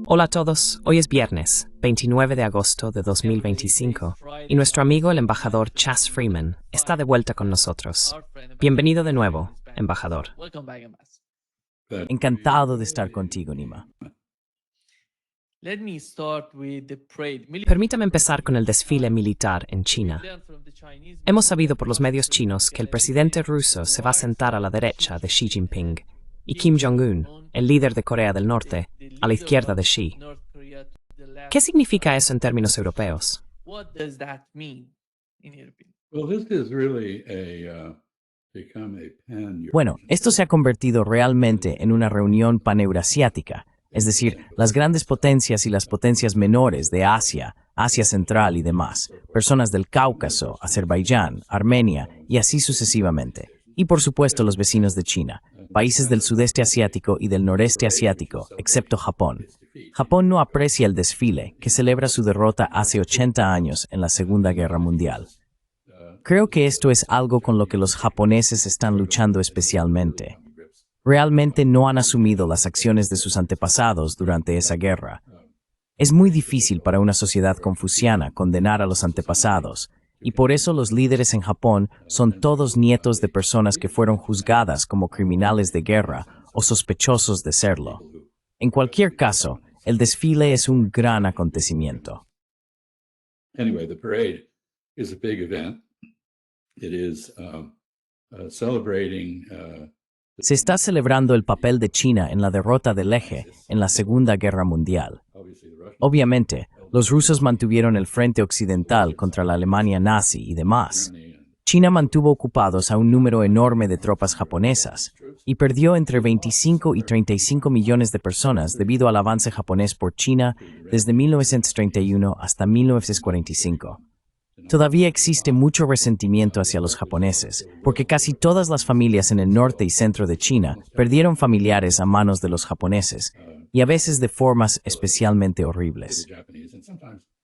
Hola a todos, hoy es viernes, 29 de agosto de 2025, y nuestro amigo el embajador Chas Freeman está de vuelta con nosotros. Bienvenido de nuevo, embajador. Encantado de estar contigo, Nima. Permítame empezar con el desfile militar en China. Hemos sabido por los medios chinos que el presidente ruso se va a sentar a la derecha de Xi Jinping y Kim Jong-un, el líder de Corea del Norte, a la izquierda de Xi. ¿Qué significa eso en términos europeos? Bueno, esto se ha convertido realmente en una reunión paneurasiática, es decir, las grandes potencias y las potencias menores de Asia, Asia Central y demás, personas del Cáucaso, Azerbaiyán, Armenia y así sucesivamente. Y por supuesto los vecinos de China, países del sudeste asiático y del noreste asiático, excepto Japón. Japón no aprecia el desfile, que celebra su derrota hace 80 años en la Segunda Guerra Mundial. Creo que esto es algo con lo que los japoneses están luchando especialmente. Realmente no han asumido las acciones de sus antepasados durante esa guerra. Es muy difícil para una sociedad confuciana condenar a los antepasados, y por eso los líderes en Japón son todos nietos de personas que fueron juzgadas como criminales de guerra o sospechosos de serlo. En cualquier caso, el desfile es un gran acontecimiento. Anyway, the parade is a big event. It is celebrating Se está celebrando el papel de China en la derrota del eje en la Segunda Guerra Mundial. Obviamente, los rusos mantuvieron el frente occidental contra la Alemania nazi y demás. China mantuvo ocupados a un número enorme de tropas japonesas y perdió entre 25 y 35 millones de personas debido al avance japonés por China desde 1931 hasta 1945. Todavía existe mucho resentimiento hacia los japoneses, porque casi todas las familias en el norte y centro de China perdieron familiares a manos de los japoneses, y a veces de formas especialmente horribles.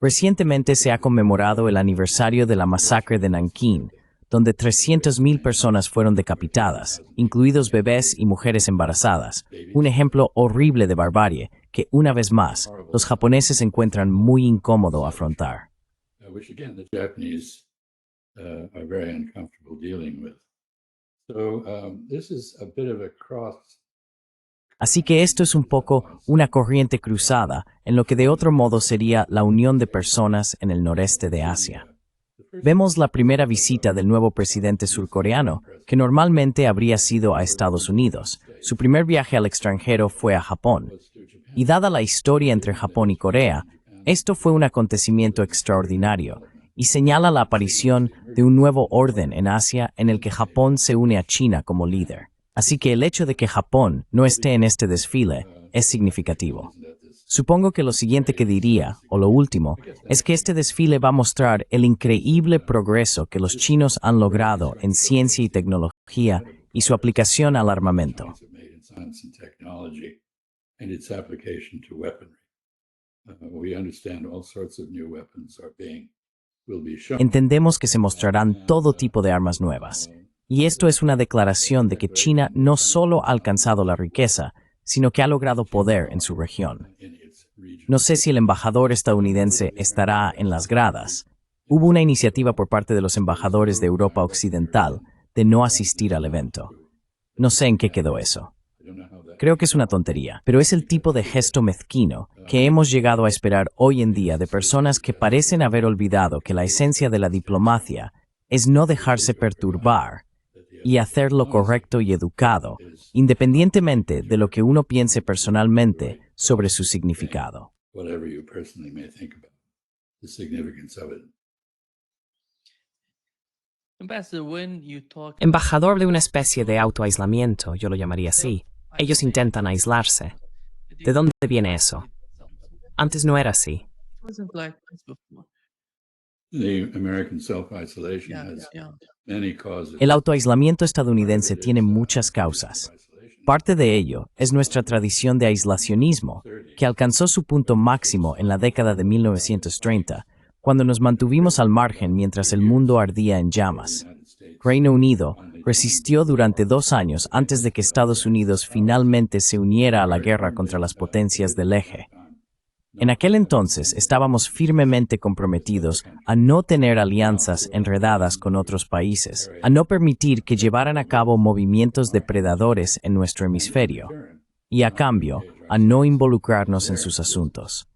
Recientemente se ha conmemorado el aniversario de la masacre de Nankín, donde 300.000 personas fueron decapitadas, incluidos bebés y mujeres embarazadas, un ejemplo horrible de barbarie que, una vez más, los japoneses encuentran muy incómodo afrontar. which again the Japanese are very uncomfortable dealing with. So this is a bit of a cross. Así que esto es un poco una corriente cruzada en lo que de otro modo sería la unión de personas en el noreste de Asia. Vemos la primera visita del nuevo presidente surcoreano, que normalmente habría sido a Estados Unidos. Su primer viaje al extranjero fue a Japón. Y dada la historia entre Japón y Corea, esto fue un acontecimiento extraordinario y señala la aparición de un nuevo orden en Asia en el que Japón se une a China como líder. Así que el hecho de que Japón no esté en este desfile es significativo. Supongo que lo siguiente que diría, o lo último, es que este desfile va a mostrar el increíble progreso que los chinos han logrado en ciencia y tecnología y su aplicación al armamento. Entendemos que se mostrarán todo tipo de armas nuevas, y esto es una declaración de que China no solo ha alcanzado la riqueza, sino que ha logrado poder en su región. No sé si el embajador estadounidense estará en las gradas. Hubo una iniciativa por parte de los embajadores de Europa Occidental de no asistir al evento. No sé en qué quedó eso. Creo que es una tontería, pero es el tipo de gesto mezquino que hemos llegado a esperar hoy en día de personas que parecen haber olvidado que la esencia de la diplomacia es no dejarse perturbar y hacer lo correcto y educado, independientemente de lo que uno piense personalmente sobre su significado. Embajador de una especie de autoaislamiento, yo lo llamaría así. Ellos intentan aislarse. ¿De dónde viene eso? Antes no era así. El autoaislamiento estadounidense tiene muchas causas. Parte de ello es nuestra tradición de aislacionismo, que alcanzó su punto máximo en la década de 1930, cuando nos mantuvimos al margen mientras el mundo ardía en llamas. Reino Unido resistió durante 2 años antes de que Estados Unidos finalmente se uniera a la guerra contra las potencias del eje. En aquel entonces estábamos firmemente comprometidos a no tener alianzas enredadas con otros países, a no permitir que llevaran a cabo movimientos depredadores en nuestro hemisferio, y a cambio, a no involucrarnos en sus asuntos.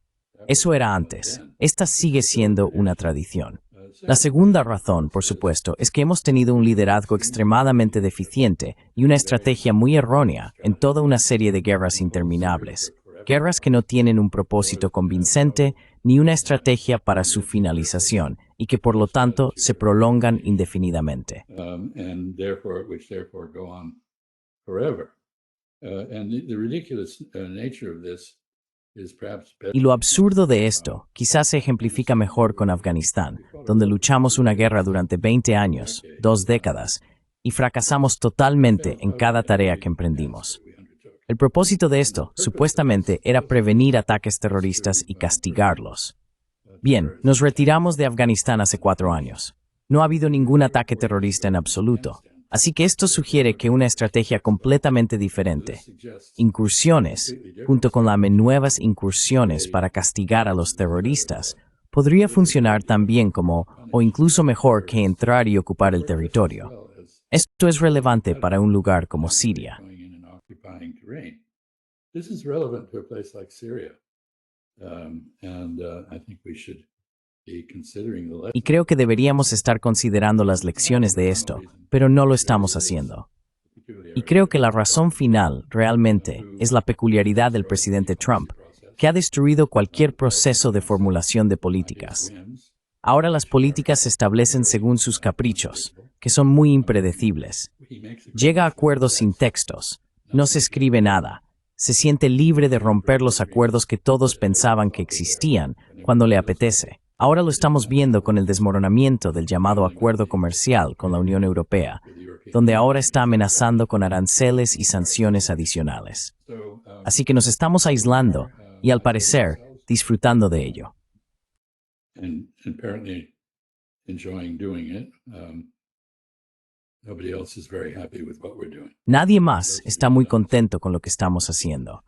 Eso era antes. Esta sigue siendo una tradición. La segunda razón, por supuesto, es que hemos tenido un liderazgo extremadamente deficiente y una estrategia muy errónea en toda una serie de guerras interminables. Guerras que no tienen un propósito convincente ni una estrategia para su finalización y que por lo tanto se prolongan indefinidamente. Which therefore go on forever. And the ridiculous nature of this is perhaps better. Y lo absurdo de esto quizás se ejemplifica mejor con Afganistán, donde luchamos una guerra durante 20 años, 2 décadas, y fracasamos totalmente en cada tarea que emprendimos. El propósito de esto, supuestamente, era prevenir ataques terroristas y castigarlos. Bien, nos retiramos de Afganistán hace 4 años. No ha habido ningún ataque terrorista en absoluto. Así que esto sugiere que una estrategia completamente diferente, incursiones, junto con las nuevas incursiones para castigar a los terroristas, podría funcionar tan bien como, o incluso mejor que entrar y ocupar el territorio. Esto es relevante para un lugar como Siria. This is relevant to a place like Syria, I think we should be considering the Y creo que deberíamos estar considerando las lecciones de esto, pero no lo estamos haciendo. Y creo que la razón final, realmente, es la peculiaridad del presidente Trump, que ha destruido cualquier proceso de formulación de políticas. Ahora las políticas se establecen según sus caprichos, que son muy impredecibles. Llega a acuerdos sin textos, no se escribe nada, se siente libre de romper los acuerdos que todos pensaban que existían cuando le apetece. Ahora lo estamos viendo con el desmoronamiento del llamado acuerdo comercial con la Unión Europea, donde ahora está amenazando con aranceles y sanciones adicionales. Así que nos estamos aislando y, al parecer, disfrutando de ello. Nadie más está muy contento con lo que estamos haciendo.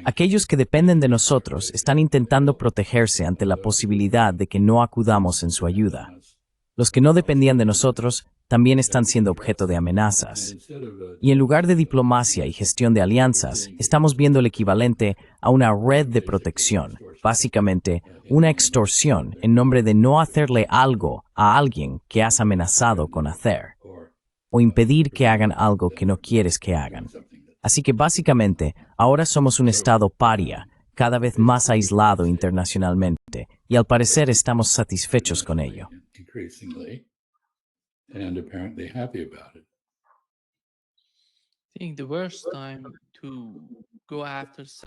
Aquellos que dependen de nosotros están intentando protegerse ante la posibilidad de que no acudamos en su ayuda. Los que no dependían de nosotros también están siendo objeto de amenazas. Y en lugar de diplomacia y gestión de alianzas, estamos viendo el equivalente a una red de protección, básicamente una extorsión en nombre de no hacerle algo a alguien que has amenazado con hacer, o impedir que hagan algo que no quieres que hagan. Así que básicamente, ahora somos un estado paria, cada vez más aislado internacionalmente, y al parecer estamos satisfechos con ello.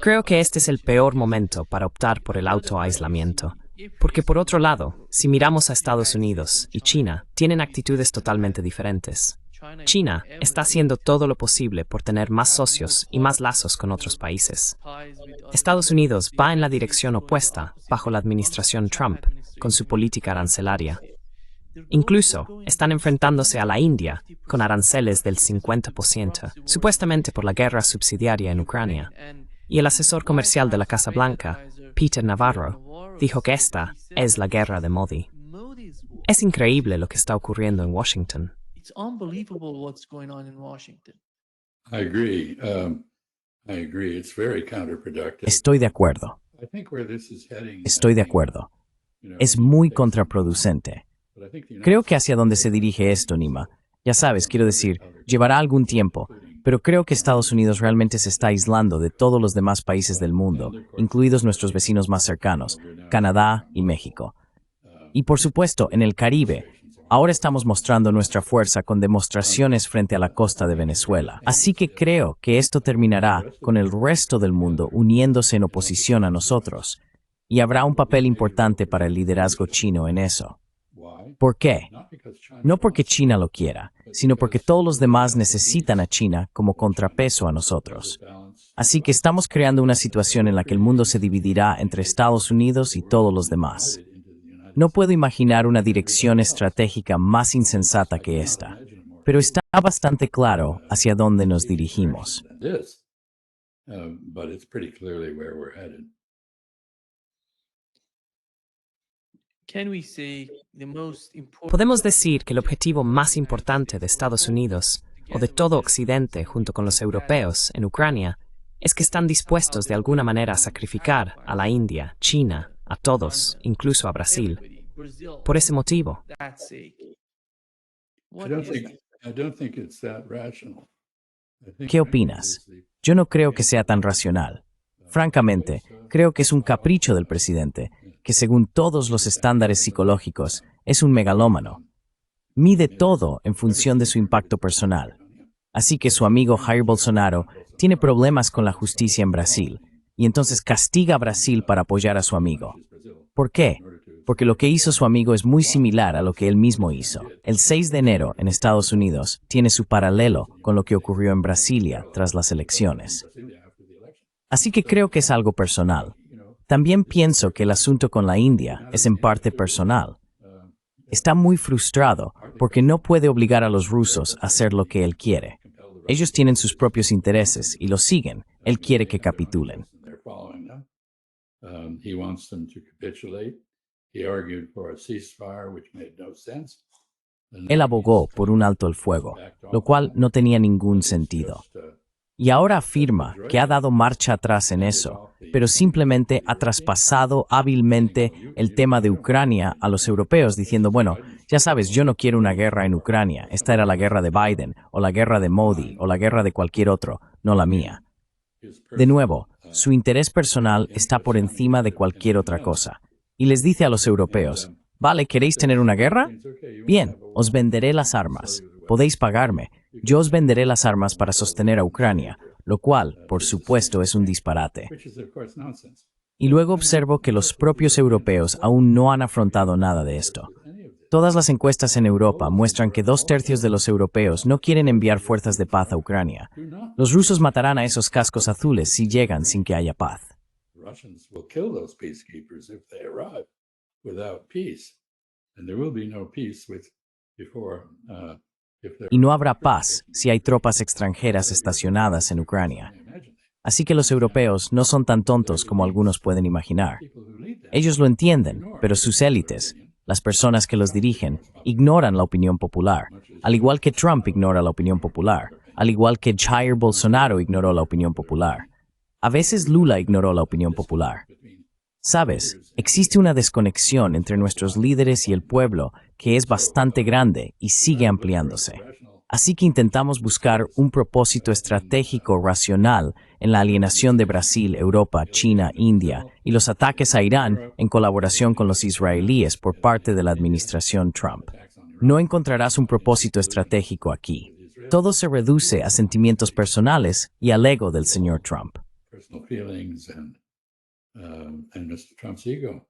Creo que este es el peor momento para optar por el autoaislamiento. Porque por otro lado, si miramos a Estados Unidos y China, tienen actitudes totalmente diferentes. China está haciendo todo lo posible por tener más socios y más lazos con otros países. Estados Unidos va en la dirección opuesta bajo la administración Trump con su política arancelaria. Incluso están enfrentándose a la India con aranceles del 50%, supuestamente por la guerra subsidiaria en Ucrania. Y el asesor comercial de la Casa Blanca, Peter Navarro, dijo que esta es la guerra de Modi. Es increíble lo que está ocurriendo en Washington. It's unbelievable what's going on in Washington. I agree. It's very counterproductive. Estoy de acuerdo. Estoy de acuerdo. Es muy contraproducente. Creo que hacia donde se dirige esto, Nima, ya sabes, quiero decir, llevará algún tiempo, pero creo que Estados Unidos realmente se está aislando de todos los demás países del mundo, incluidos nuestros vecinos más cercanos, Canadá y México. Y por supuesto, en el Caribe, ahora estamos mostrando nuestra fuerza con demostraciones frente a la costa de Venezuela. Así que creo que esto terminará con el resto del mundo uniéndose en oposición a nosotros. Y habrá un papel importante para el liderazgo chino en eso. ¿Por qué? No porque China lo quiera, sino porque todos los demás necesitan a China como contrapeso a nosotros. Así que estamos creando una situación en la que el mundo se dividirá entre Estados Unidos y todos los demás. No puedo imaginar una dirección estratégica más insensata que esta, pero está bastante claro hacia dónde nos dirigimos. can we say the most important Podemos decir que el objetivo más importante de Estados Unidos, o de todo Occidente junto con los europeos en Ucrania, es que están dispuestos de alguna manera a sacrificar a la India, China, a todos, incluso a Brasil, everybody, Brazil, por ese motivo? for that sake? I What don't is think, that? I don't think it's that rational. I think ¿Qué opinas? Yo no creo que sea tan racional. Francamente, creo que es un capricho del presidente, que según todos los estándares psicológicos, es un megalómano. Mide todo en función de su impacto personal. Así que su amigo Jair Bolsonaro tiene problemas con la justicia en Brasil, y entonces castiga a Brasil para apoyar a su amigo. ¿Por qué? Porque lo que hizo su amigo es muy similar a lo que él mismo hizo. El 6 de enero en Estados Unidos tiene su paralelo con lo que ocurrió en Brasilia tras las elecciones. Así que creo que es algo personal. También pienso que el asunto con la India es en parte personal. Está muy frustrado porque no puede obligar a los rusos a hacer lo que él quiere. Ellos tienen sus propios intereses y los siguen. Él quiere que capitulen. They're following them. He wants them to capitulate. He argued for a ceasefire, which made no sense. Él abogó por un alto el fuego, lo cual no tenía ningún sentido. Y ahora afirma que ha dado marcha atrás en eso, pero simplemente ha traspasado hábilmente el tema de Ucrania a los europeos diciendo, bueno, ya sabes, yo no quiero una guerra en Ucrania, esta era la guerra de Biden, o la guerra de Modi, o la guerra de cualquier otro, no la mía. De nuevo, su interés personal está por encima de cualquier otra cosa. Y les dice a los europeos, vale, ¿queréis tener una guerra? Bien, os venderé las armas. Podéis pagarme. Yo os venderé las armas para sostener a Ucrania, lo cual, por supuesto, es un disparate. Which is, of course, nonsense. Y luego observo que los propios europeos aún no han afrontado nada de esto. Todas las encuestas en Europa muestran que 2/3 de los europeos no quieren enviar fuerzas de paz a Ucrania. Los rusos matarán a esos cascos azules si llegan sin que haya paz. The Russians will kill those peacekeepers if they arrive without peace. And there will be no peace if there Y no habrá paz si hay tropas extranjeras estacionadas en Ucrania. Así que los europeos no son tan tontos como algunos pueden imaginar. Ellos lo entienden, pero sus élites, las personas que los dirigen, ignoran la opinión popular, al igual que Trump ignora la opinión popular, al igual que Jair Bolsonaro ignoró la opinión popular. A veces Lula ignoró la opinión popular. Sabes, existe una desconexión entre nuestros líderes y el pueblo que es bastante grande y sigue ampliándose. Así que intentamos buscar un propósito estratégico racional en la alienación de Brasil, Europa, China, India y los ataques a Irán en colaboración con los israelíes por parte de la administración Trump. No encontrarás un propósito estratégico aquí. Todo se reduce a sentimientos personales y al ego del señor Trump. personal feelings and Mr. Trump's ego.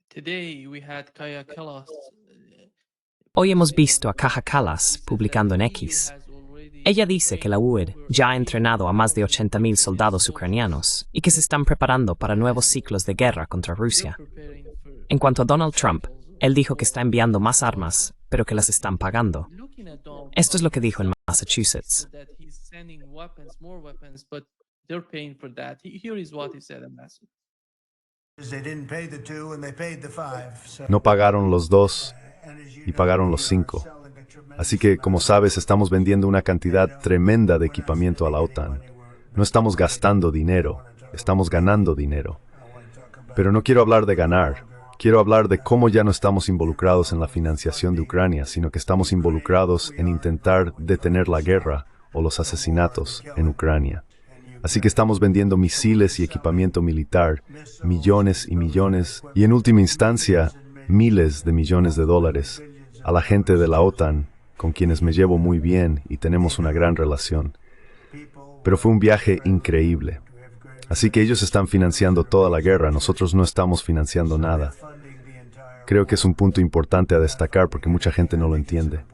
Today we had Kaya Kallas. Hoy hemos visto a Kaja Kallas publicando en X. Ella dice que la UED ya ha entrenado a más de 80,000 soldados ucranianos y que se están preparando para nuevos ciclos de guerra contra Rusia. En cuanto a Donald Trump, él dijo que está enviando más armas, pero que las están pagando. Esto es lo que dijo en Massachusetts. No pagaron los 2 y pagaron los 5. Así que, como sabes, estamos vendiendo una cantidad tremenda de equipamiento a la OTAN. No estamos gastando dinero, estamos ganando dinero. Pero no quiero hablar de ganar. Quiero hablar de cómo ya no estamos involucrados en la financiación de Ucrania, sino que estamos involucrados en intentar detener la guerra o los asesinatos en Ucrania. Así que estamos vendiendo misiles y equipamiento militar, millones y millones, y en última instancia, miles de millones de dólares, a la gente de la OTAN, con quienes me llevo muy bien y tenemos una gran relación. Pero fue un viaje increíble. Así que ellos están financiando toda la guerra, nosotros no estamos financiando nada. Creo que es un punto importante a destacar porque mucha gente no lo entiende.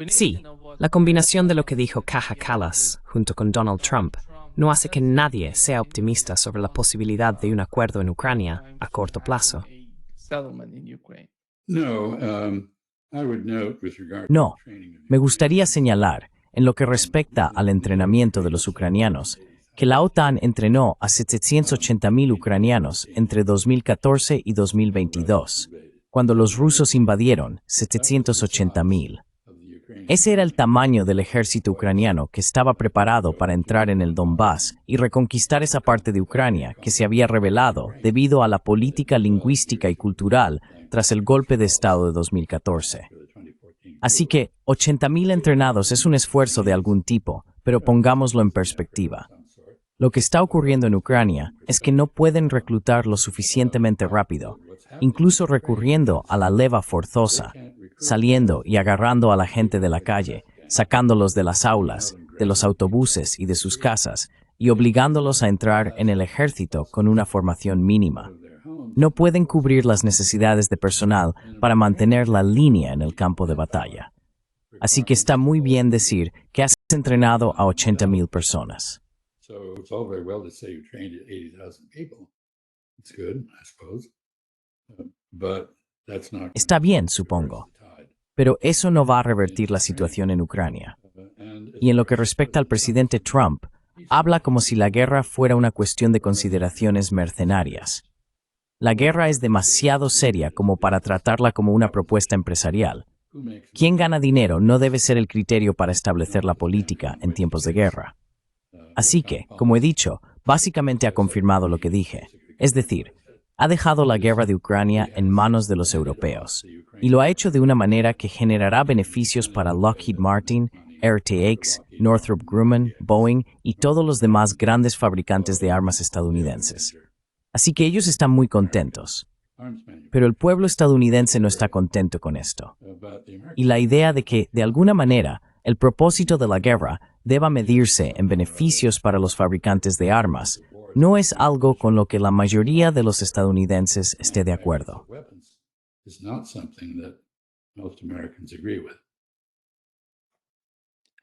Sí, la combinación de lo que dijo Kaja Kallas junto con Donald Trump no hace que nadie sea optimista sobre la posibilidad de un acuerdo en Ucrania a corto plazo. No, me gustaría señalar, en lo que respecta al entrenamiento de los ucranianos, que la OTAN entrenó a 780.000 ucranianos entre 2014 y 2022, cuando los rusos invadieron 780.000. Ese era el tamaño del ejército ucraniano que estaba preparado para entrar en el Donbass y reconquistar esa parte de Ucrania que se había rebelado debido a la política lingüística y cultural tras el golpe de Estado de 2014. Así que 80.000 entrenados es un esfuerzo de algún tipo, pero pongámoslo en perspectiva. Lo que está ocurriendo en Ucrania es que no pueden reclutar lo suficientemente rápido, incluso recurriendo a la leva forzosa, saliendo y agarrando a la gente de la calle, sacándolos de las aulas, de los autobuses y de sus casas, y obligándolos a entrar en el ejército con una formación mínima. No pueden cubrir las necesidades de personal para mantener la línea en el campo de batalla. Así que está muy bien decir que has entrenado a 80.000 personas. So it's all very well to say you trained 80,000 people. It's good, I suppose. But that's not. Está bien, supongo, pero eso no va a revertir la situación en Ucrania. Y en lo que respecta al presidente Trump, habla como si la guerra fuera una cuestión de consideraciones mercenarias. La guerra es demasiado seria como para tratarla como una propuesta empresarial. Quien gana dinero no debe ser el criterio para establecer la política en tiempos de guerra. Así que, como he dicho, básicamente ha confirmado lo que dije, es decir, ha dejado la guerra de Ucrania en manos de los europeos, y lo ha hecho de una manera que generará beneficios para Lockheed Martin, RTX, Northrop Grumman, Boeing y todos los demás grandes fabricantes de armas estadounidenses. Así que ellos están muy contentos. Pero el pueblo estadounidense no está contento con esto. Y la idea de que, de alguna manera, el propósito de la guerra deba medirse en beneficios para los fabricantes de armas no es algo con lo que la mayoría de los estadounidenses esté de acuerdo.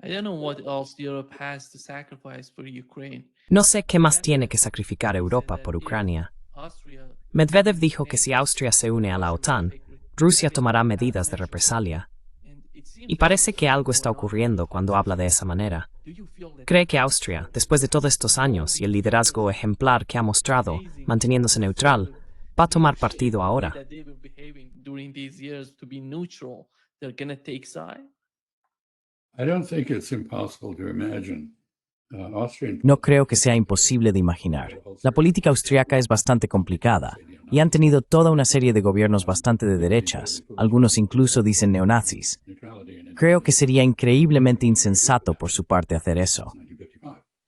I don't know what else Europe has to sacrifice for Ukraine. No sé qué más tiene que sacrificar Europa por Ucrania. Austria, Medvedev dijo que si Austria se une a la OTAN, Rusia tomará medidas de represalia. and it seems Y parece que algo está ocurriendo cuando habla de esa manera. do you feel that ¿Cree que Austria, después de todos estos años y el liderazgo ejemplar que ha mostrado, manteniéndose neutral, va a tomar partido ahora? that they were behaving during these years to be neutral, they're going to take side? I don't think it's impossible to imagine Austrian. No creo que sea imposible de imaginar. La política austriaca es bastante complicada y han tenido toda una serie de gobiernos bastante de derechas, algunos incluso dicen neonazis. Creo que sería increíblemente insensato por su parte hacer eso.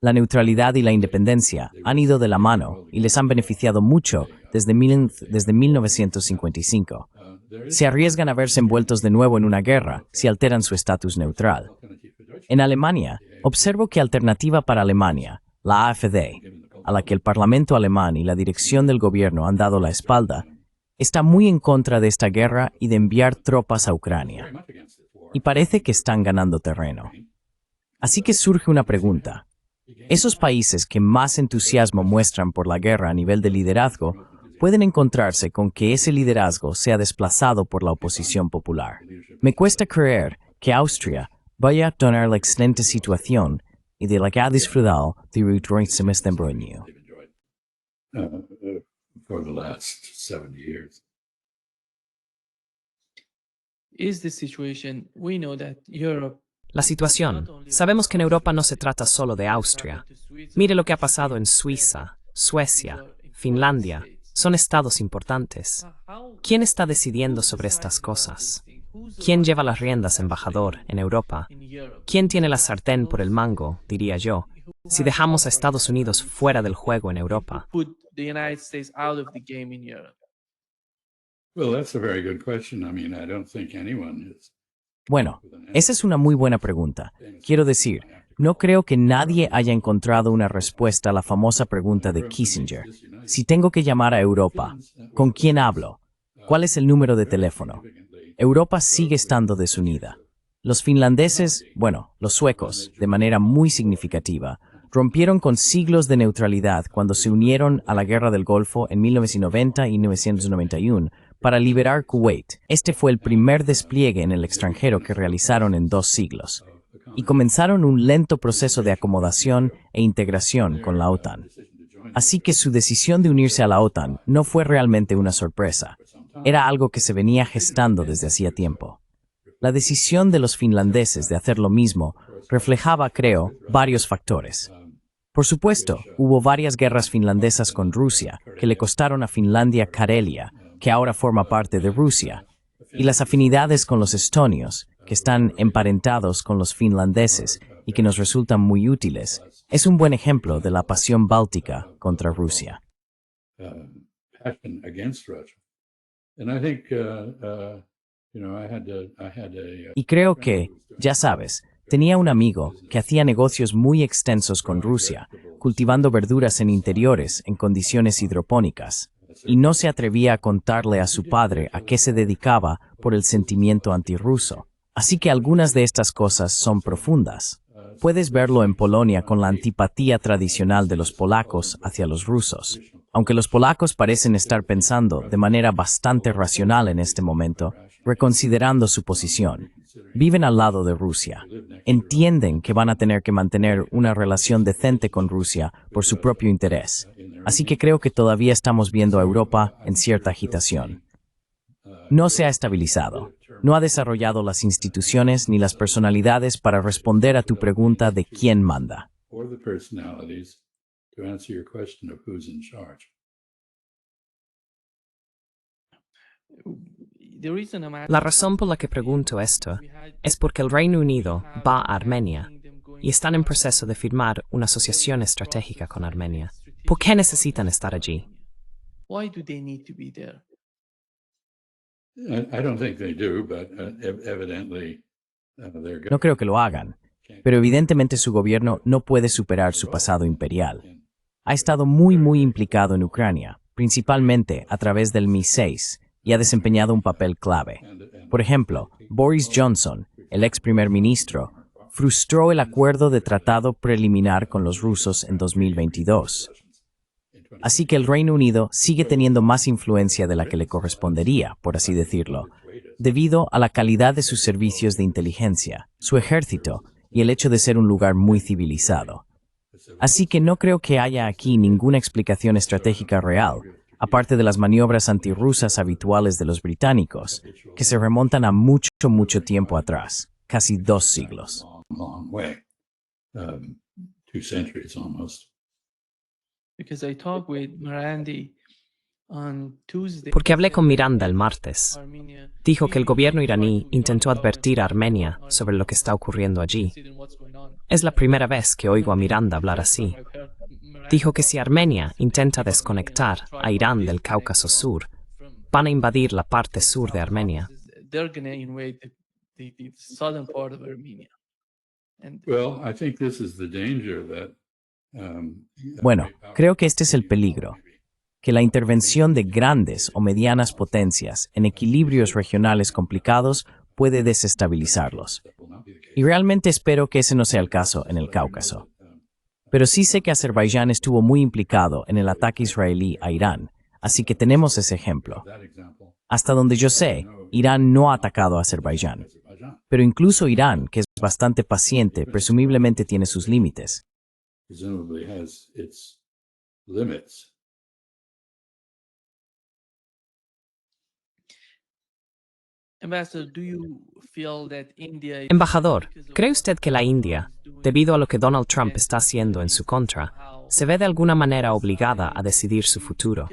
La neutralidad y la independencia han ido de la mano y les han beneficiado mucho desde 1955. Se arriesgan a verse envueltos de nuevo en una guerra si alteran su estatus neutral. En Alemania, observo que Alternativa para Alemania, la AfD, a la que el Parlamento alemán y la dirección del gobierno han dado la espalda, está muy en contra de esta guerra y de enviar tropas a Ucrania. Y parece que están ganando terreno. Así que surge una pregunta. Esos países que más entusiasmo muestran por la guerra a nivel de liderazgo pueden encontrarse con que ese liderazgo sea desplazado por la oposición popular. Me cuesta creer que Austria vaya a tomar la excelente situación y de la que ha disfrutado durante el semestre año. For the last 70 years. Is the situation, we know that Europe La situación. Sabemos que en Europa no se trata solo de Austria. Mire lo que ha pasado en Suiza, Suecia, Finlandia. Son estados importantes. ¿Quién está decidiendo sobre estas cosas? ¿Quién lleva las riendas, embajador, en Europa? ¿Quién tiene la sartén por el mango, diría yo, si dejamos a Estados Unidos fuera del juego en Europa? put the United States out of the game in Europe? Well, that's a very good question. I mean, I don't think anyone is. Bueno, esa es una muy buena pregunta. Quiero decir, no creo que nadie haya encontrado una respuesta a la famosa pregunta de Kissinger. Si tengo que llamar a Europa, ¿con quién hablo? ¿Cuál es el número de teléfono? Europa sigue estando desunida. Los finlandeses, bueno, los suecos, de manera muy significativa, rompieron con siglos de neutralidad cuando se unieron a la Guerra del Golfo en 1990 y 1991 para liberar Kuwait. Este fue el primer despliegue en el extranjero que realizaron en 2 siglos. y comenzaron un lento proceso de acomodación e integración con la OTAN. Así que su decisión de unirse a la OTAN no fue realmente una sorpresa. Era algo que se venía gestando desde hacía tiempo. La decisión de los finlandeses de hacer lo mismo reflejaba, creo, varios factores. Por supuesto, hubo varias guerras finlandesas con Rusia que le costaron a Finlandia Karelia, que ahora forma parte de Rusia, y las afinidades con los estonios, que están emparentados con los finlandeses y que nos resultan muy útiles, es un buen ejemplo de la pasión báltica contra Rusia. Passion against Russia. And I think, I had a Y creo que, ya sabes, tenía un amigo que hacía negocios muy extensos con Rusia, cultivando verduras en interiores en condiciones hidropónicas, y no se atrevía a contarle a su padre a qué se dedicaba por el sentimiento antirruso. Así que algunas de estas cosas son profundas. Puedes verlo en Polonia con la antipatía tradicional de los polacos hacia los rusos. Aunque los polacos parecen estar pensando de manera bastante racional en este momento, reconsiderando su posición, viven al lado de Rusia. Entienden que van a tener que mantener una relación decente con Rusia por su propio interés. Así que creo que todavía estamos viendo a Europa en cierta agitación. No se ha estabilizado. No ha desarrollado las instituciones ni las personalidades para responder a tu pregunta de quién manda. or the personalities to answer your question of who's in charge. La razón por la que pregunto esto es porque el Reino Unido va a Armenia y están en proceso de firmar una asociación estratégica con Armenia. ¿Por qué necesitan estar allí? Why do they need to be there? I don't think they do, but evidently they're No creo que lo hagan, pero evidentemente su gobierno no puede superar su pasado imperial. Ha estado muy implicado en Ucrania, principalmente a través del Mi-6, y ha desempeñado un papel clave. Por ejemplo, Boris Johnson, el ex primer ministro, frustró el acuerdo de tratado preliminar con los rusos en 2022. Así que el Reino Unido sigue teniendo más influencia de la que le correspondería, por así decirlo, debido a la calidad de sus servicios de inteligencia, su ejército y el hecho de ser un lugar muy civilizado. Así que no creo que haya aquí ninguna explicación estratégica real, aparte de las maniobras antirrusas habituales de los británicos, que se remontan a mucho tiempo atrás, casi 2 siglos. long way, 2 centuries almost. Because I talked with Marandi on Tuesday. Porque hablé con Miranda el martes. Armenia, Dijo que el gobierno iraní intentó advertir a Armenia sobre lo que está ocurriendo allí. what's going on. Es la primera vez que oigo a Miranda hablar así. Dijo que si Armenia intenta desconectar a Irán del Cáucaso Sur, van a invadir la parte sur de Armenia. They're going to invade the southern part of Armenia. And Well, I think this is the danger that Bueno, creo que este es el peligro, que la intervención de grandes o medianas potencias en equilibrios regionales complicados puede desestabilizarlos. Y realmente espero que ese no sea el caso en el Cáucaso. Pero sí sé que Azerbaiyán estuvo muy implicado en el ataque israelí a Irán, así que tenemos ese ejemplo. that example, Hasta donde yo sé, Irán no ha atacado a Azerbaiyán. Pero incluso Irán, que es bastante paciente, presumiblemente tiene sus límites. presumably has its limits. Ambassador, do you feel that India Embajador, ¿cree usted que la India, debido a lo que Donald Trump está haciendo en su contra, se ve de alguna manera obligada a decidir su futuro?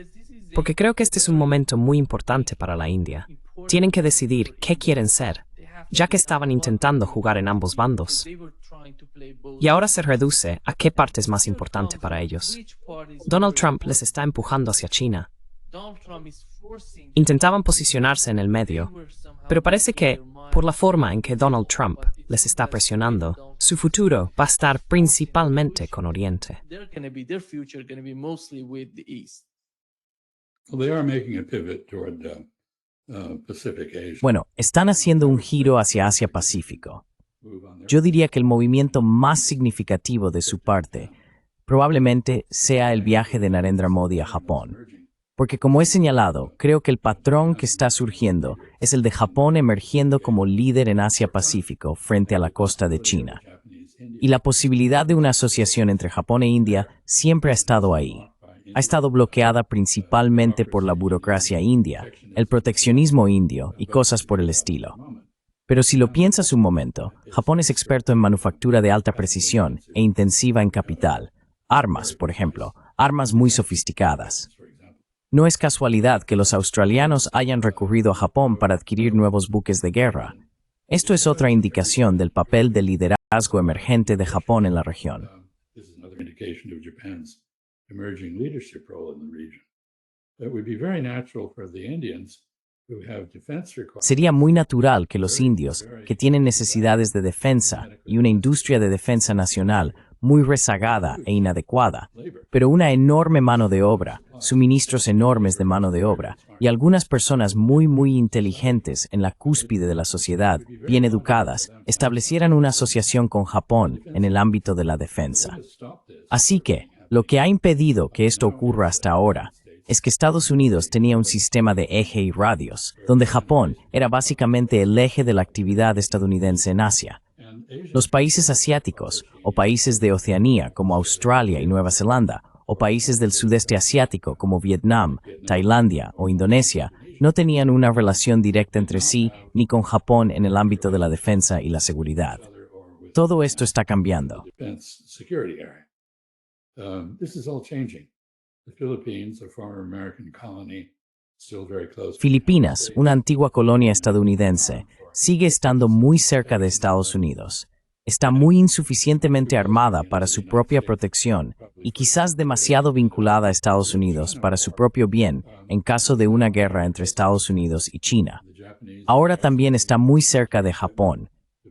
Porque creo que este es un momento muy importante para la India. Tienen que decidir qué quieren ser, ya que estaban intentando jugar en ambos bandos. they were trying to play both? Y ahora se reduce a qué parte es más importante para ellos. Which part is Donald Trump les está empujando hacia China. Donald Trump is forcing Intentaban posicionarse en el medio, pero parece que, por la forma en que Donald Trump les está presionando, su futuro va a estar principalmente con Oriente. they're going to be their future going to be mostly with the East. Well, they are making a pivot toward Pacific Asia. Bueno, están haciendo un giro hacia Asia-Pacífico. Move on their Yo diría que el movimiento más significativo de su parte probablemente sea el viaje de Narendra Modi a Japón. Porque como he señalado, creo que el patrón que está surgiendo es el de Japón emergiendo como líder en Asia-Pacífico frente a la costa de China. Y la posibilidad de una asociación entre Japón e India siempre ha estado ahí. Ha estado bloqueada principalmente por la burocracia india, el proteccionismo indio y cosas por el estilo. Pero si lo piensas un momento, Japón es experto en manufactura de alta precisión e intensiva en capital. Armas, por ejemplo, armas muy sofisticadas. No es casualidad que los australianos hayan recurrido a Japón para adquirir nuevos buques de guerra. Esto es otra indicación del papel de liderazgo emergente de Japón en la región. This is another indication of Japan's emerging leadership role in the region. It would be very natural for the Indians who have defense requirements. Sería muy natural que los indios, que tienen necesidades de defensa y una industria de defensa nacional muy rezagada e inadecuada, pero una enorme mano de obra, suministros enormes de mano de obra y algunas personas muy inteligentes en la cúspide de la sociedad, bien educadas, establecieran una asociación con Japón en el ámbito de la defensa. Así que, lo que ha impedido que esto ocurra hasta ahora es que Estados Unidos tenía un sistema de eje y radios, donde Japón era básicamente el eje de la actividad estadounidense en Asia. Los países asiáticos, o países de Oceanía como Australia y Nueva Zelanda, o países del sudeste asiático como Vietnam, Tailandia o Indonesia, no tenían una relación directa entre sí ni con Japón en el ámbito de la defensa y la seguridad. Todo esto está cambiando. Defense security area. This is all changing. The Philippines, a former American colony, still very close. Filipinas, una antigua colonia estadounidense, sigue estando muy cerca de Estados Unidos. Está muy insuficientemente armada para su propia protección y quizás demasiado vinculada a Estados Unidos para su propio bien en caso de una guerra entre Estados Unidos y China. Ahora también está muy cerca de Japón.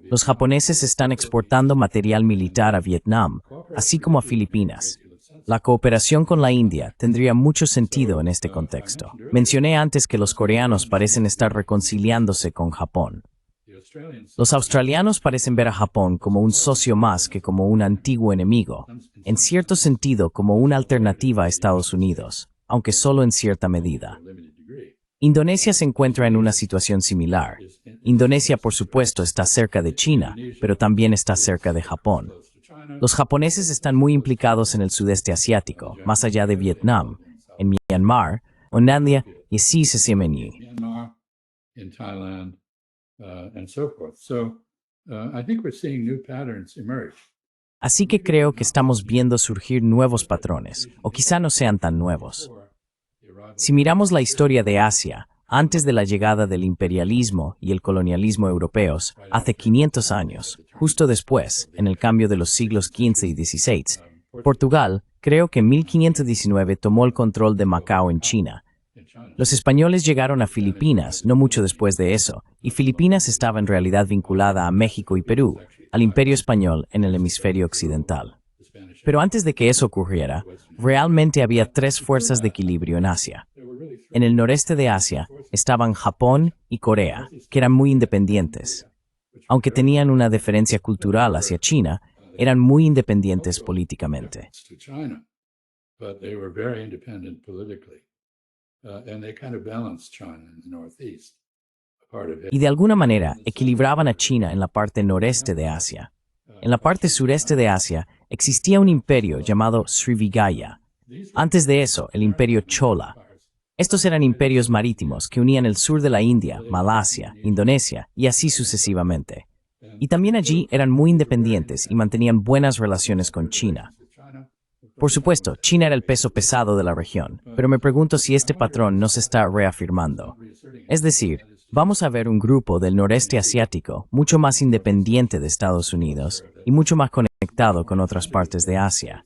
Los japoneses están exportando material militar a Vietnam, así como a Filipinas. La cooperación con la India tendría mucho sentido en este contexto. Mencioné antes que los coreanos parecen estar reconciliándose con Japón. Los australianos parecen ver a Japón como un socio más que como un antiguo enemigo, en cierto sentido como una alternativa a Estados Unidos, aunque solo en cierta medida. Indonesia se encuentra en una situación similar. Indonesia, por supuesto, está cerca de China, pero también está cerca de Japón. Los japoneses están muy implicados en el sudeste asiático, más allá de Vietnam, en Myanmar, Onandia y así sucesivamente. Myanmar, in Thailand, and so forth. So I think we're seeing new patterns emerge. Así que creo que estamos viendo surgir nuevos patrones, o quizá no sean tan nuevos. Si miramos la historia de Asia, antes de la llegada del imperialismo y el colonialismo europeos, hace 500 años, justo después, en el cambio de los siglos XV y XVI, Portugal, creo que en 1519 tomó el control de Macao en China. Los españoles llegaron a Filipinas no mucho después de eso, y Filipinas estaba en realidad vinculada a México y Perú, al Imperio Español en el hemisferio occidental. Pero antes de que eso ocurriera, realmente había tres fuerzas de equilibrio en Asia. En el noreste de Asia estaban Japón y Corea, que eran muy independientes. Aunque tenían una deferencia cultural hacia China, eran muy independientes políticamente. Y de alguna manera equilibraban a China en la parte noreste de Asia. En la parte sureste de Asia existía un imperio llamado Srivijaya. Antes de eso, el imperio Chola. Estos eran imperios marítimos que unían el sur de la India, Malasia, Indonesia y así sucesivamente. Y también allí eran muy independientes y mantenían buenas relaciones con China. Por supuesto, China era el peso pesado de la región, pero me pregunto si este patrón no se está reafirmando. Es decir, vamos a ver un grupo del noreste asiático mucho más independiente de Estados Unidos y mucho más conectado con otras partes de Asia.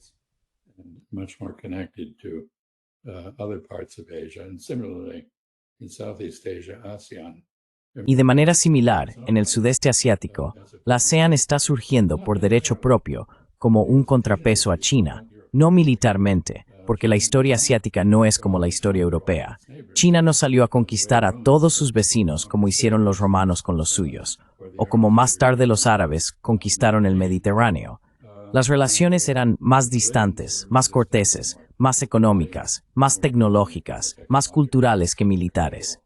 Y de manera similar, en el sudeste asiático, la ASEAN está surgiendo por derecho propio como un contrapeso a China, no militarmente, porque la historia asiática no es como la historia europea. China no salió a conquistar a todos sus vecinos como hicieron los romanos con los suyos, o como más tarde los árabes conquistaron el Mediterráneo. Las relaciones eran más distantes, más corteses, más económicas, más tecnológicas, más culturales que militares.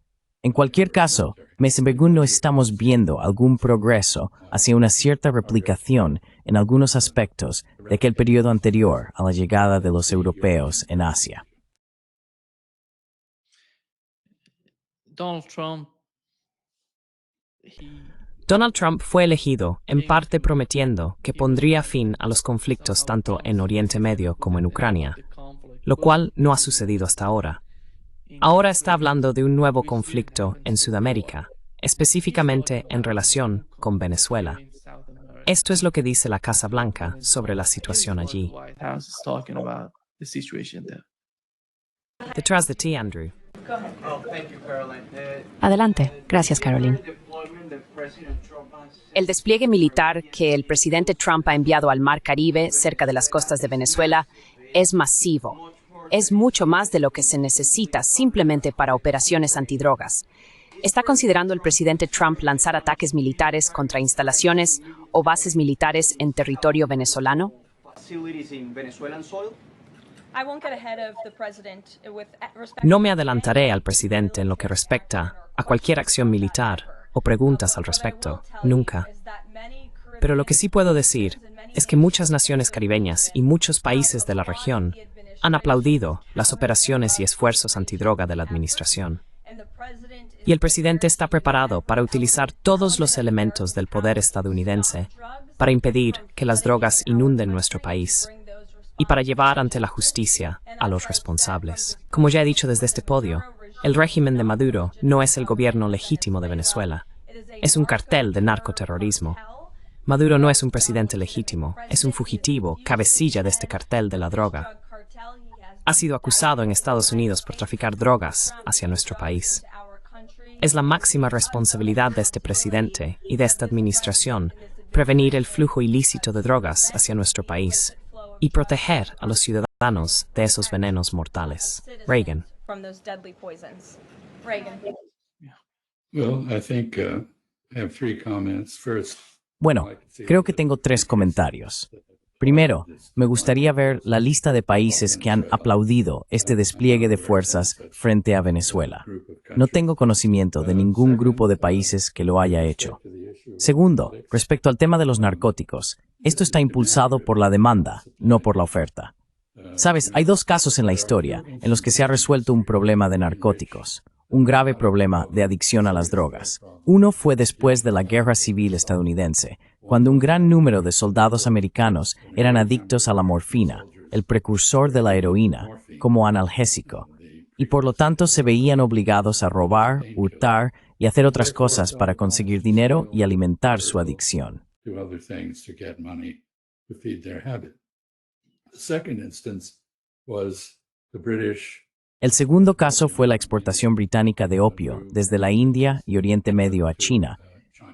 En cualquier caso, según no estamos viendo algún progreso hacia una cierta replicación en algunos aspectos de aquel periodo anterior a la llegada de los europeos en Asia. Donald Trump, he Donald Trump fue elegido, en parte prometiendo que pondría fin a los conflictos tanto en Oriente Medio como en Ucrania, lo cual no ha sucedido hasta ahora. Ahora está hablando de un nuevo conflicto en Sudamérica, específicamente en relación con Venezuela. Esto es lo que dice la Casa Blanca sobre la situación allí. Detrás de ti, Andrew. Adelante. Gracias, Caroline. El despliegue militar que el presidente Trump ha enviado al Mar Caribe, cerca de las costas de Venezuela, es masivo. Es mucho más de lo que se necesita simplemente para operaciones antidrogas. ¿Está considerando el presidente Trump lanzar ataques militares contra instalaciones o bases militares en territorio venezolano? No me adelantaré al presidente en lo que respecta a cualquier acción militar o preguntas al respecto, nunca. Pero lo que sí puedo decir es que muchas naciones caribeñas y muchos países de la región han aplaudido las operaciones y esfuerzos antidroga de la administración. Y el presidente está preparado para utilizar todos los elementos del poder estadounidense para impedir que las drogas inunden nuestro país y para llevar ante la justicia a los responsables. Como ya he dicho desde este podio, el régimen de Maduro no es el gobierno legítimo de Venezuela. Es un cartel de narcoterrorismo. Maduro no es un presidente legítimo, es un fugitivo, cabecilla de este cartel de la droga. Ha sido acusado en Estados Unidos por traficar drogas hacia nuestro país. Es la máxima responsabilidad de este presidente y de esta administración prevenir el flujo ilícito de drogas hacia nuestro país y proteger a los ciudadanos de esos venenos mortales. Reagan. Well, I think I have three comments. First, Bueno, creo que tengo 3 comentarios. Primero, me gustaría ver la lista de países que han aplaudido este despliegue de fuerzas frente a Venezuela. No tengo conocimiento de ningún grupo de países que lo haya hecho. Segundo, respecto al tema de los narcóticos, esto está impulsado por la demanda, no por la oferta. Sabes, hay 2 casos en la historia en los que se ha resuelto un problema de narcóticos, un grave problema de adicción a las drogas. Uno fue después de la Guerra Civil estadounidense, cuando un gran número de soldados americanos eran adictos a la morfina, el precursor de la heroína, como analgésico, y por lo tanto se veían obligados a robar, hurtar y hacer otras cosas para conseguir dinero y alimentar su adicción. do other things to get money to feed their habit. The second instance was the British. El segundo caso fue la exportación británica de opio desde la India y Oriente Medio a China,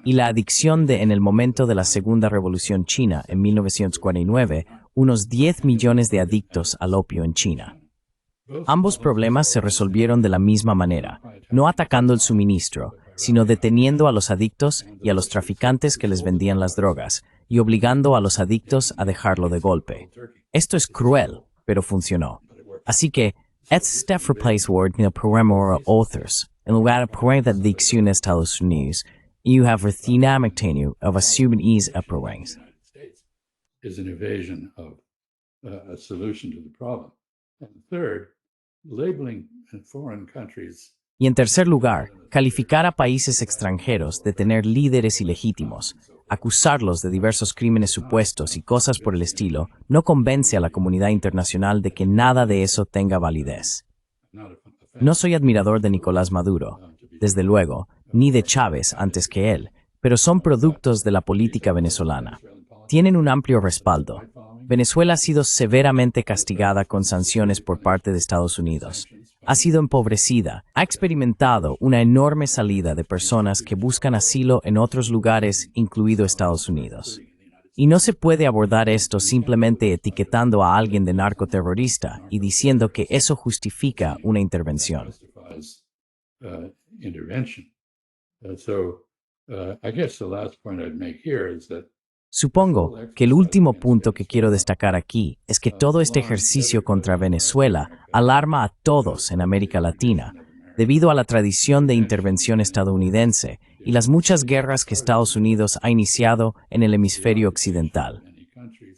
y la adicción en el momento de la Segunda Revolución China en 1949, unos 10 millones de adictos al opio en China. Ambos problemas se resolvieron de la misma manera, no atacando el suministro, sino deteniendo a los adictos y a los traficantes que les vendían las drogas, y obligando a los adictos a dejarlo de golpe. Esto es cruel, pero funcionó. Así que, este replace word en el programa authors, en lugar de programa de adicción en Estados Unidos, you have a dynamic tenue of assuming ease upperings. Is an evasion of a solution to the problem. And third, labeling in foreign countries. Y en tercer lugar, calificar a países extranjeros de tener líderes ilegítimos, acusarlos de diversos crímenes supuestos y cosas por el estilo, no convence a la comunidad internacional de que nada de eso tenga validez. No soy admirador de Nicolás Maduro, desde luego, ni de Chávez antes que él, pero son productos de la política venezolana. Tienen un amplio respaldo. Venezuela ha sido severamente castigada con sanciones por parte de Estados Unidos. Ha sido empobrecida, ha experimentado una enorme salida de personas que buscan asilo en otros lugares, incluido Estados Unidos. Y no se puede abordar esto simplemente etiquetando a alguien de narcoterrorista y diciendo que eso justifica una intervención. Intervention. I guess the last point I'd make here is that Supongo que el último punto que quiero destacar aquí es que todo este ejercicio contra Venezuela alarma a todos en América Latina, debido a la tradición de intervención estadounidense y las muchas guerras que Estados Unidos ha iniciado en el hemisferio occidental.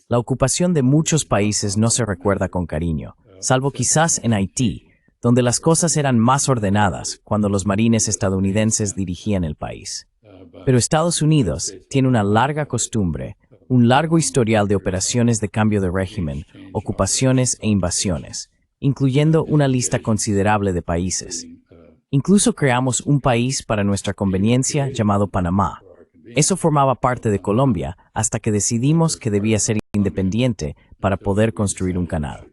La ocupación de muchos países no se recuerda con cariño, salvo quizás en Haití, donde las cosas eran más ordenadas cuando los marines estadounidenses dirigían el país. Pero Estados Unidos tiene una larga costumbre, un largo historial de operaciones de cambio de régimen, ocupaciones e invasiones, incluyendo una lista considerable de países. Incluso creamos un país para nuestra conveniencia llamado Panamá. Eso formaba parte de Colombia hasta que decidimos que debía ser independiente para poder construir un canal.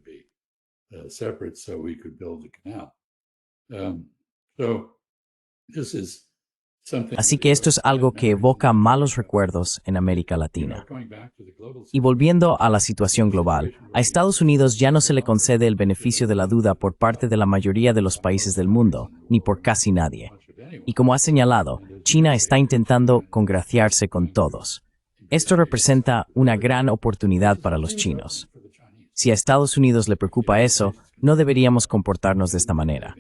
Así que esto es algo que evoca malos recuerdos en América Latina. Y volviendo a la situación global, a Estados Unidos ya no se le concede el beneficio de la duda por parte de la mayoría de los países del mundo, ni por casi nadie. Y como ha señalado, China está intentando congraciarse con todos. Esto representa una gran oportunidad para los chinos. Si a Estados Unidos le preocupa eso, no deberíamos comportarnos de esta manera.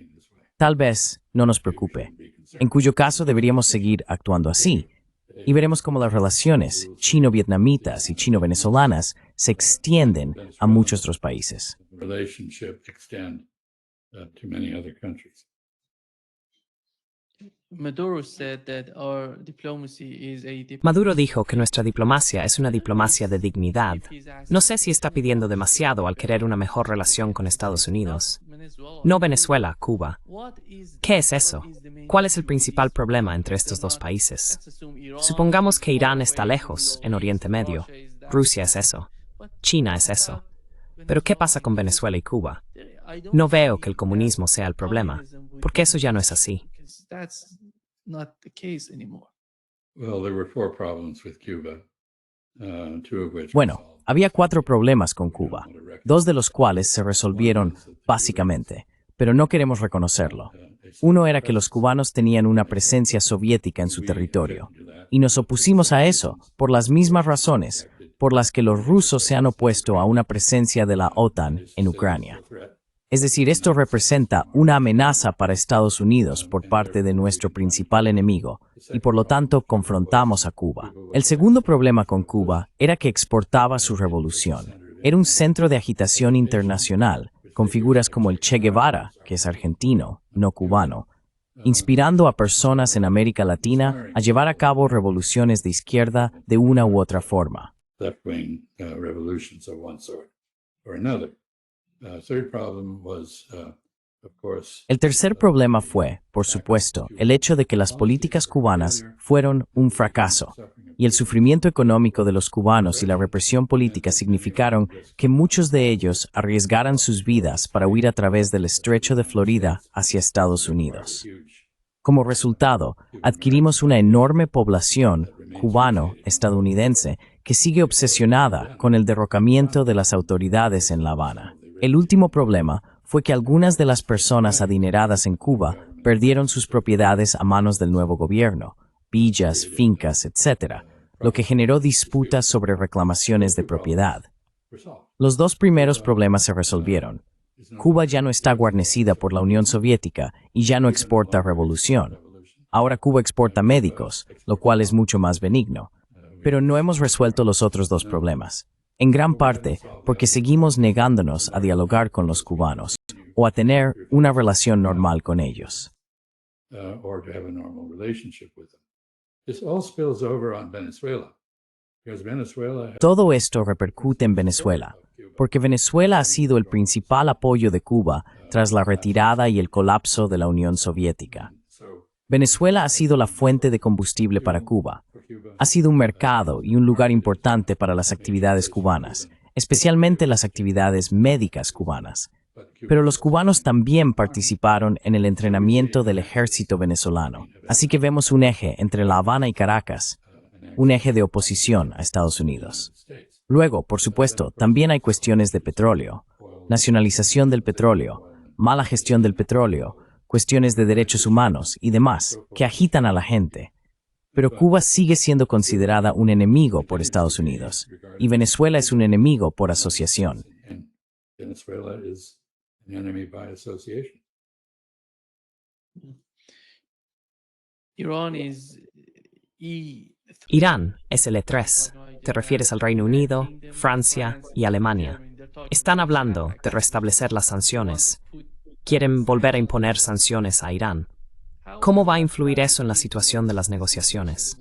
Tal vez no nos preocupe, en cuyo caso deberíamos seguir actuando así. Y veremos cómo las relaciones chino-vietnamitas y chino-venezolanas se extienden a muchos otros países. Maduro dijo que nuestra diplomacia es una diplomacia de dignidad. No sé si está pidiendo demasiado al querer una mejor relación con Estados Unidos. No Venezuela, Cuba. ¿Qué es eso? ¿Cuál es el principal problema entre estos dos países? Supongamos que Irán está lejos, en Oriente Medio. Rusia es eso. China es eso. Pero ¿qué pasa con Venezuela y Cuba? No veo que el comunismo sea el problema, porque eso ya no es así. Bueno, había 4 problemas con Cuba, 2 de los cuales se resolvieron básicamente, pero no queremos reconocerlo. Uno era que los cubanos tenían una presencia soviética en su territorio, y nos opusimos a eso por las mismas razones por las que los rusos se han opuesto a una presencia de la OTAN en Ucrania. Es decir, esto representa una amenaza para Estados Unidos por parte de nuestro principal enemigo, y por lo tanto confrontamos a Cuba. El segundo problema con Cuba era que exportaba su revolución. Era un centro de agitación internacional, con figuras como el Che Guevara, que es argentino, no cubano, inspirando a personas en América Latina a llevar a cabo revoluciones de izquierda de una u otra forma. El tercer problema fue, por supuesto, el hecho de que las políticas cubanas fueron un fracaso, y el sufrimiento económico de los cubanos y la represión política significaron que muchos de ellos arriesgaran sus vidas para huir a través del estrecho de Florida hacia Estados Unidos. Como resultado, adquirimos una enorme población cubano-estadounidense que sigue obsesionada con el derrocamiento de las autoridades en La Habana. El último problema fue que algunas de las personas adineradas en Cuba perdieron sus propiedades a manos del nuevo gobierno, villas, fincas, etc., lo que generó disputas sobre reclamaciones de propiedad. Los 2 primeros problemas se resolvieron. Cuba ya no está guarnecida por la Unión Soviética y ya no exporta revolución. Ahora Cuba exporta médicos, lo cual es mucho más benigno. Pero no hemos resuelto los otros 2 problemas. En gran parte porque seguimos negándonos a dialogar con los cubanos o a tener una relación normal con ellos. Todo esto repercute en Venezuela, porque Venezuela ha sido el principal apoyo de Cuba tras la retirada y el colapso de la Unión Soviética. Venezuela ha sido la fuente de combustible para Cuba. Ha sido un mercado y un lugar importante para las actividades cubanas, especialmente las actividades médicas cubanas. Pero los cubanos también participaron en el entrenamiento del ejército venezolano. Así que vemos un eje entre La Habana y Caracas, un eje de oposición a Estados Unidos. Luego, por supuesto, también hay cuestiones de petróleo, nacionalización del petróleo, mala gestión del petróleo, cuestiones de derechos humanos y demás que agitan a la gente. pero Cuba sigue siendo considerada un enemigo por Estados Unidos, y Venezuela es un enemigo por asociación. And Venezuela is an enemy by association. Iran is E. Irán es el E3. Te refieres al Reino Unido, Francia y Alemania. Están hablando de restablecer las sanciones. Quieren volver a imponer sanciones a Irán. ¿Cómo va a influir eso en la situación de las negociaciones?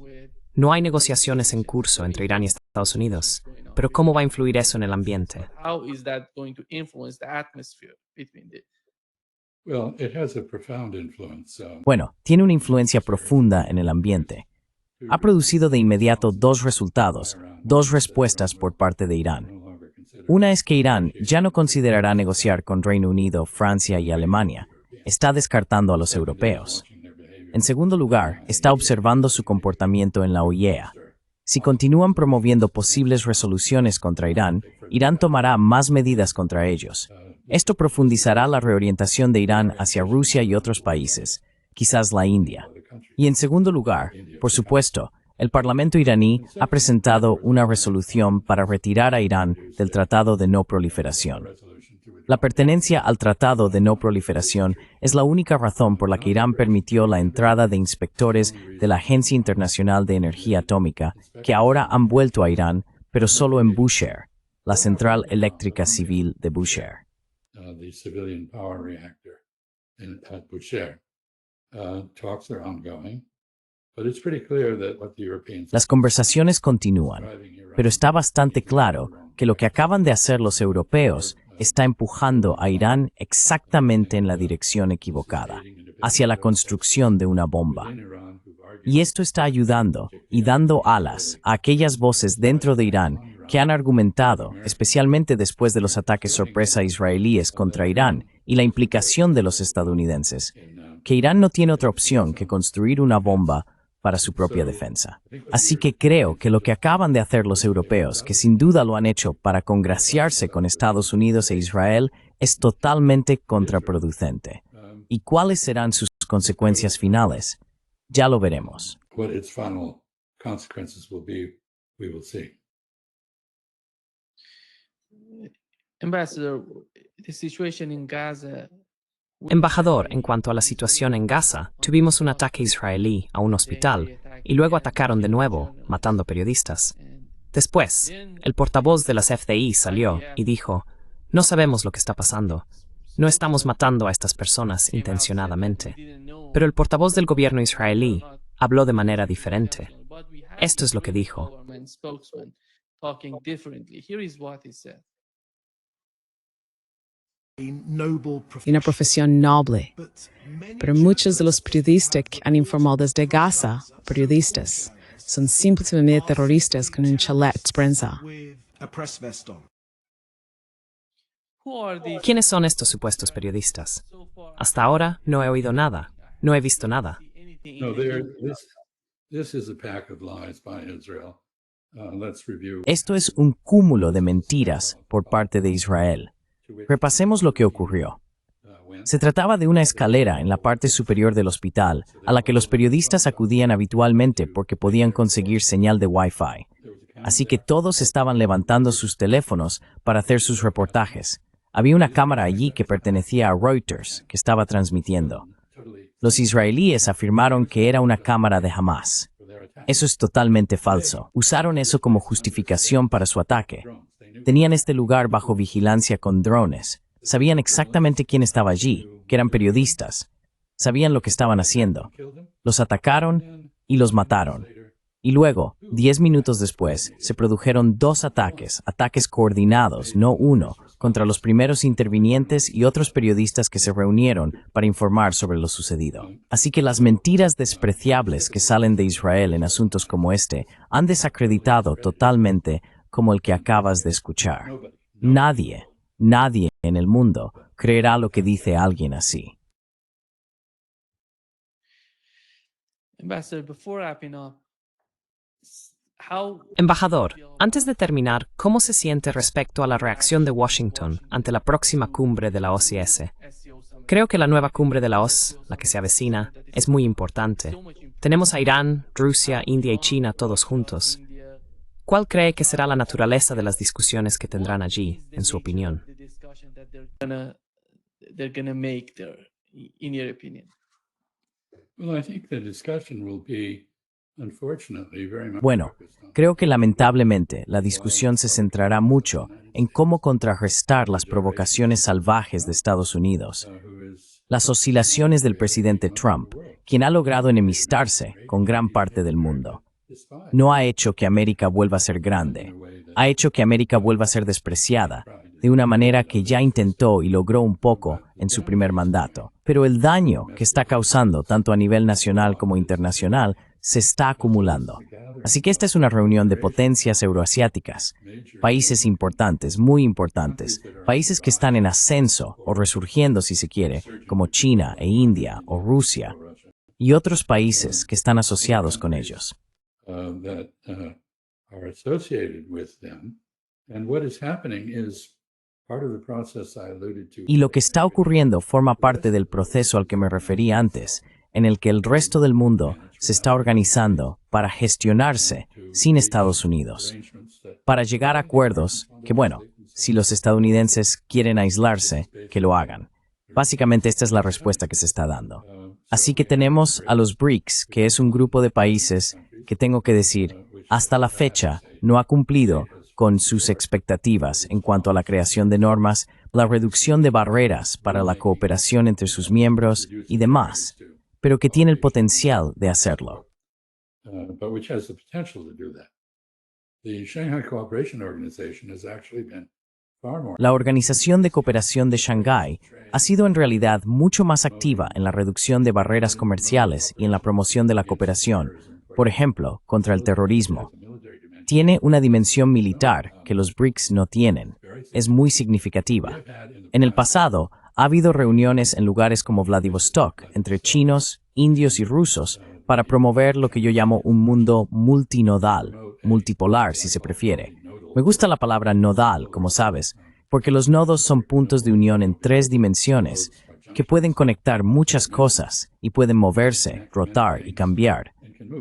No hay negociaciones en curso entre Irán y Estados Unidos, pero ¿cómo va a influir eso en el ambiente? How is that going to influence the atmosphere between the Well, it has a profound influence. Bueno, tiene una influencia profunda en el ambiente. Ha producido de inmediato dos resultados, dos respuestas por parte de Irán. Una es que Irán ya no considerará negociar con Reino Unido, Francia y Alemania. Está descartando a los europeos. En segundo lugar, está observando su comportamiento en la OIEA. Si continúan promoviendo posibles resoluciones contra Irán, Irán tomará más medidas contra ellos. Esto profundizará la reorientación de Irán hacia Rusia y otros países, quizás la India. Y en segundo lugar, por supuesto, el Parlamento iraní ha presentado una resolución para retirar a Irán del Tratado de No Proliferación. La pertenencia al Tratado de No Proliferación es la única razón por la que Irán permitió la entrada de inspectores de la Agencia Internacional de Energía Atómica, que ahora han vuelto a Irán, pero solo en Bushehr, la central eléctrica civil de Bushehr. The civilian power reactor at Bushehr. Talks are ongoing, but it's pretty clear that what the Europeans Las conversaciones continúan, pero está bastante claro que lo que acaban de hacer los europeos está empujando a Irán exactamente en la dirección equivocada, hacia la construcción de una bomba. Y esto está ayudando y dando alas a aquellas voces dentro de Irán que han argumentado, especialmente después de los ataques sorpresa israelíes contra Irán y la implicación de los estadounidenses, que Irán no tiene otra opción que construir una bomba para su propia defensa. Así que creo que lo que acaban de hacer los europeos, que sin duda lo han hecho para congraciarse con Estados Unidos e Israel, es totalmente contraproducente. ¿Y cuáles serán sus consecuencias finales? Ya lo veremos. what its final consequences will be, we will see. Ambassador, the situation in Gaza. Embajador, en cuanto a la situación en Gaza, tuvimos un ataque israelí a un hospital y luego atacaron de nuevo, matando periodistas. Después, el portavoz de las FDI salió y dijo, no sabemos lo que está pasando. No estamos matando a estas personas intencionadamente. Pero el portavoz del gobierno israelí habló de manera diferente. Esto es lo que dijo. Una profesión noble, pero muchos de los periodistas que han informado desde Gaza, periodistas, son simplemente terroristas con un chalet de prensa. ¿Quiénes son estos supuestos periodistas? Hasta ahora no he oído nada, no he visto nada. No, this is a pack of lies by Israel. Let's review. Esto es un cúmulo de mentiras por parte de Israel. Repasemos lo que ocurrió. Se trataba de una escalera en la parte superior del hospital a la que los periodistas acudían habitualmente porque podían conseguir señal de Wi-Fi. Así que todos estaban levantando sus teléfonos para hacer sus reportajes. Había una cámara allí que pertenecía a Reuters, que estaba transmitiendo. Los israelíes afirmaron que era una cámara de Hamas. Eso es totalmente falso. Usaron eso como justificación para su ataque. Tenían este lugar bajo vigilancia con drones. Sabían exactamente quién estaba allí, que eran periodistas. Sabían lo que estaban haciendo. Los atacaron y los mataron. Y luego, 10 minutos después, se produjeron 2 ataques coordinados, no uno, contra los primeros intervinientes y otros periodistas que se reunieron para informar sobre lo sucedido. Así que las mentiras despreciables que salen de Israel en asuntos como este han desacreditado totalmente como el que acabas de escuchar. Nadie en el mundo creerá lo que dice alguien así. Ambassador, before wrapping up, Embajador, antes de terminar, ¿cómo se siente respecto a la reacción de Washington ante la próxima cumbre de la OCS? Creo que la nueva cumbre de la OSS, la que se avecina, es muy importante. Tenemos a Irán, Rusia, India y China todos juntos. ¿Cuál cree que será la naturaleza de las discusiones que tendrán allí, en su opinión? They're gonna make there, in your opinion? Well, I think the discussion will be, unfortunately, very much Bueno, focused on creo que lamentablemente la discusión se centrará mucho en cómo contrarrestar las provocaciones salvajes de Estados Unidos, who is las oscilaciones del presidente Trump, quien ha logrado enemistarse con gran parte del mundo. despite No ha hecho que América vuelva a ser grande, ha hecho que América vuelva a ser despreciada, de una manera que ya intentó y logró un poco en su primer mandato. Pero el daño que está causando, tanto a nivel nacional como internacional, se está acumulando. Así que esta es una reunión de potencias euroasiáticas, países importantes, muy importantes, países que están en ascenso o resurgiendo si se quiere, como China e India o Rusia, y otros países que están asociados con ellos. that are associated with them. And what is happening is part of the process I alluded to. Y lo que está ocurriendo forma parte del proceso al que me referí antes, en el que el resto del mundo se está organizando para gestionarse sin Estados Unidos, para llegar a acuerdos que, bueno, si los estadounidenses quieren aislarse, que lo hagan. Básicamente esta es la respuesta que se está dando. Así que tenemos a los BRICS, que es un grupo de países que tengo que decir, hasta la fecha no ha cumplido con sus expectativas en cuanto a la creación de normas, la reducción de barreras para la cooperación entre sus miembros y demás, pero que tiene el potencial de hacerlo. But which has the potential to do that. The Shanghai Cooperation Organization has actually been far more La Organización de Cooperación de Shanghái ha sido en realidad mucho más activa en la reducción de barreras comerciales y en la promoción de la cooperación, por ejemplo, contra el terrorismo. Tiene una dimensión militar que los BRICS no tienen. Es muy significativa. En el pasado, ha habido reuniones en lugares como Vladivostok entre chinos, indios y rusos para promover lo que yo llamo un mundo multinodal, multipolar si se prefiere. Me gusta la palabra nodal, como sabes, porque los nodos son puntos de unión en 3 dimensiones que pueden conectar muchas cosas y pueden moverse, rotar y cambiar,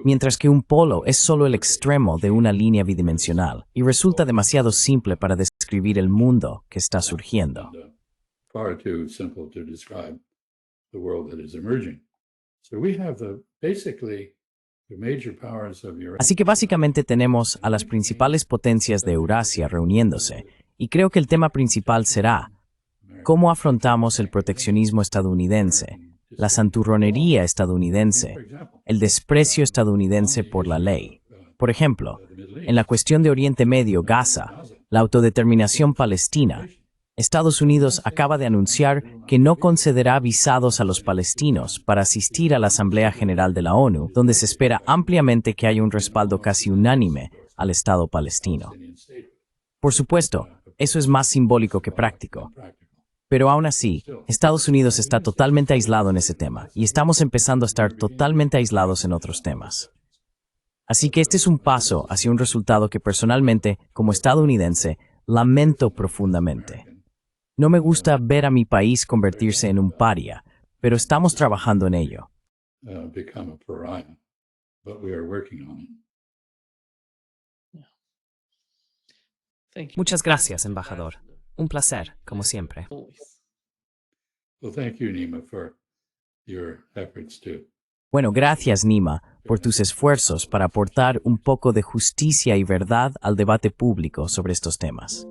mientras que un polo es solo el extremo de una línea bidimensional y resulta demasiado simple para describir el mundo que está surgiendo. far too simple to describe the world that is emerging. So we have basically the major powers of Eurasia. Así que básicamente tenemos a las principales potencias de Eurasia reuniéndose, y creo que el tema principal será cómo afrontamos el proteccionismo estadounidense, la santurronería estadounidense, el desprecio estadounidense por la ley. Por ejemplo, en la cuestión de Oriente Medio, Gaza, la autodeterminación palestina, Estados Unidos acaba de anunciar que no concederá visados a los palestinos para asistir a la Asamblea General de la ONU, donde se espera ampliamente que haya un respaldo casi unánime al Estado palestino. Por supuesto, eso es más simbólico que práctico. Pero aún así, Estados Unidos está totalmente aislado en ese tema, y estamos empezando a estar totalmente aislados en otros temas. Así que este es un paso hacia un resultado que personalmente, como estadounidense, lamento profundamente. No me gusta ver a mi país convertirse en un paria, pero estamos trabajando en ello. Become a pariah, but we are working on it. Thank you. Muchas gracias, embajador. Un placer, como siempre. Always. Well, thank you, Nima, for your efforts too. Bueno, gracias, Nima, por tus esfuerzos para aportar un poco de justicia y verdad al debate público sobre estos temas.